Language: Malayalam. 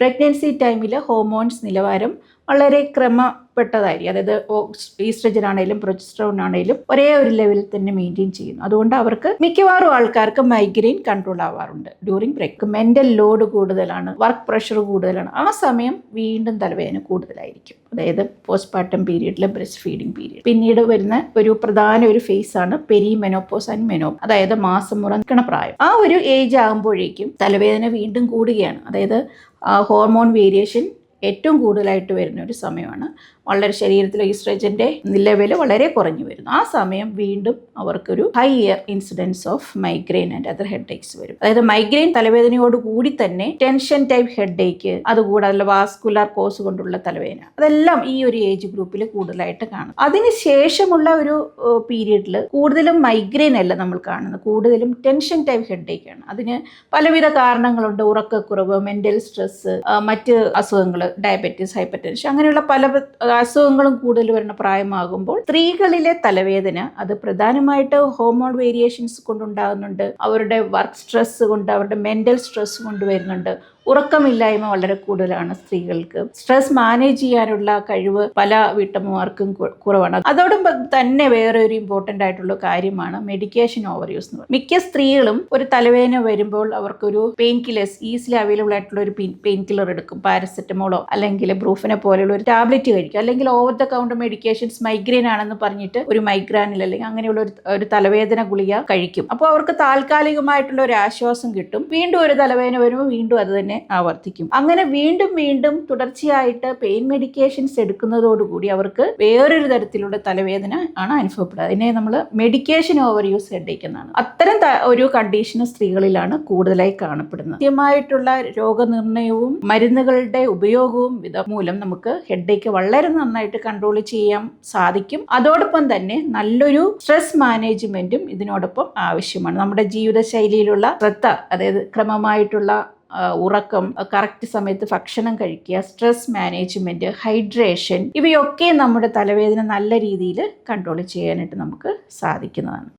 പ്രഗ്നൻസി ടൈമിൽ ഹോർമോൺസ് നിലവാരം വളരെ ക്രമപ്പെട്ടതായിരിക്കും. അതായത് ഈസ്ട്രജൻ ആണെങ്കിലും പ്രൊജസ്ട്രോൺ ആണെങ്കിലും ഒരേ ഒരു ലെവലിൽ തന്നെ മെയിൻറ്റെയിൻ ചെയ്യുന്നു. അതുകൊണ്ട് അവർക്ക് മിക്കവാറും ആൾക്കാർക്ക് മൈഗ്രെയിൻ കൺട്രോൾ ആവാറുണ്ട്. ഡ്യൂറിങ് ബ്രേക്ക് മെന്റൽ ലോഡ് കൂടുതലാണ്, വർക്ക് പ്രഷർ കൂടുതലാണ്. ആ സമയം വീണ്ടും തലവേദന കൂടുതലായിരിക്കും. അതായത് പോസ്റ്റ്പാർട്ടം പീരീഡിലെ ബ്രസ്റ്റ് ഫീഡിങ് പീരീഡ്. പിന്നീട് വരുന്ന ഒരു പ്രധാന ഒരു ഫേസ് ആണ് പെരിമെനോപോസ് ആൻഡ് മെനോപോസ്, അതായത് മാസം മുറ നിൽക്കണ പ്രായം. ആ ഒരു ഏജ് ആകുമ്പോഴേക്കും തലവേദന വീണ്ടും കൂടുകയാണ്. അതായത് ഹോർമോൺ വേരിയേഷൻ ഏറ്റവും കൂടുതലായിട്ട് വരുന്ന ഒരു സമയമാണ്. വളരെ ശരീരത്തിലെ ഈസ്ട്രജൻ്റെ ലെവൽ വളരെ കുറഞ്ഞു വരുന്നു. ആ സമയം വീണ്ടും അവർക്കൊരു higher incidents of migraine and other head aches വരും. അതായത് മൈഗ്രെയിൻ തലവേദനയോട് കൂടി തന്നെ ടെൻഷൻ ടൈപ്പ് ഹെഡ് ഏക്ക്, അതുകൂടാതെ വാസ്കുലർ കോസ് കൊണ്ടുള്ള തലവേദന, അതെല്ലാം ഈ ഒരു ഏജ് ഗ്രൂപ്പിൽ കൂടുതലായിട്ട് കാണും. അതിനുശേഷമുള്ള ഒരു പീരീഡിൽ കൂടുതലും മൈഗ്രെയിൻ അല്ല നമ്മൾ കാണുന്നത്, കൂടുതലും ടെൻഷൻ ടൈപ്പ് ഹെഡ് ഏക്കാണ്. അതിന് പലവിധ കാരണങ്ങളുണ്ട്. ഉറക്കക്കുറവ്, മെന്റൽ സ്ട്രെസ്, മറ്റ് അസുഖങ്ങൾ, ഡയബറ്റീസ്, ഹൈപ്പർ ടെൻഷൻ, അങ്ങനെയുള്ള പല അസുഖങ്ങളും കൂടുതൽ വരുന്ന പ്രായമാകുമ്പോൾ സ്ത്രീകളിലെ തലവേദന അത് പ്രധാനമായിട്ട് ഹോർമോൺ വേരിയേഷൻസ് കൊണ്ടുണ്ടാകുന്നുണ്ട്. അവരുടെ വർക്ക് സ്ട്രെസ് കൊണ്ട്, അവരുടെ മെന്റൽ സ്ട്രെസ് കൊണ്ട് വരുന്നുണ്ട്. ഉറക്കമില്ലായ്മ വളരെ കൂടുതലാണ് സ്ത്രീകൾക്ക്. സ്ട്രെസ് മാനേജ് ചെയ്യാനുള്ള കഴിവ് പല വീട്ടമ്മമാർക്കും കുറവാണ്. അതോടൊപ്പം തന്നെ വേറെ ഒരു ഇമ്പോർട്ടൻ്റ് ആയിട്ടുള്ള കാര്യമാണ് മെഡിക്കേഷൻ ഓവർ യൂസ് എന്ന് പറയുന്നത്. മിക്ക സ്ത്രീകളും ഒരു തലവേദന വരുമ്പോൾ അവർക്കൊരു പെയിൻ കില്ലേഴ്സ്, ഈസിലി അവൈലബിൾ ആയിട്ടുള്ള ഒരു പെയിൻ കില്ലർ എടുക്കും. പാരസെറ്റമോളോ അല്ലെങ്കിൽ ബ്രൂഫിനെ പോലെയുള്ള ഒരു ടാബ്ലറ്റ് കഴിക്കും. അല്ലെങ്കിൽ over the counter medications, migraine ആണെന്ന് പറഞ്ഞിട്ട് ഒരു മൈഗ്രാനിൽ അല്ലെങ്കിൽ അങ്ങനെയുള്ള ഒരു തലവേദന ഗുളിക കഴിക്കും. അപ്പോൾ അവർക്ക് താൽക്കാലികമായിട്ടുള്ള ഒരു ആശ്വാസം കിട്ടും. വീണ്ടും ഒരു തലവേദന വരുമ്പോൾ വീണ്ടും അത് തന്നെ ആവർത്തിക്കും. അങ്ങനെ വീണ്ടും വീണ്ടും തുടർച്ചയായിട്ട് പെയിൻ മെഡിക്കേഷൻസ് എടുക്കുന്നതോടുകൂടി അവർക്ക് വേറൊരു തരത്തിലുള്ള തലവേദന ആണ് അനുഭവപ്പെടുക. അതിനെ നമ്മൾ മെഡിക്കേഷൻ ഓവർ യൂസ് ഹെഡേക്ക് എന്നാണ്. അത്തരം ഒരു കണ്ടീഷൻ സ്ത്രീകളിലാണ് കൂടുതലായി കാണപ്പെടുന്നത്. കൃത്യമായിട്ടുള്ള രോഗനിർണയവും മരുന്നുകളുടെ ഉപയോഗവും മൂലം നമുക്ക് ഹെഡേക്ക് വളരെ നന്നായിട്ട് കൺട്രോൾ ചെയ്യാൻ സാധിക്കും. അതോടൊപ്പം തന്നെ നല്ലൊരു സ്ട്രെസ് മാനേജ്മെന്റും ഇതിനോടൊപ്പം ആവശ്യമാണ്. നമ്മുടെ ജീവിതശൈലിയിലുള്ള ശ്രദ്ധ, അതായത് ക്രമമായിട്ടുള്ള ഉറക്കം, കറക്റ്റ് സമയത്ത് ഭക്ഷണം കഴിക്കുക, സ്ട്രെസ് മാനേജ്മെന്റ്, ഹൈഡ്രേഷൻ, ഇവയൊക്കെ നമ്മുടെ തലവേദന നല്ല രീതിയിൽ കൺട്രോൾ ചെയ്യാനായിട്ട് നമുക്ക് സാധിക്കുന്നതാണ്.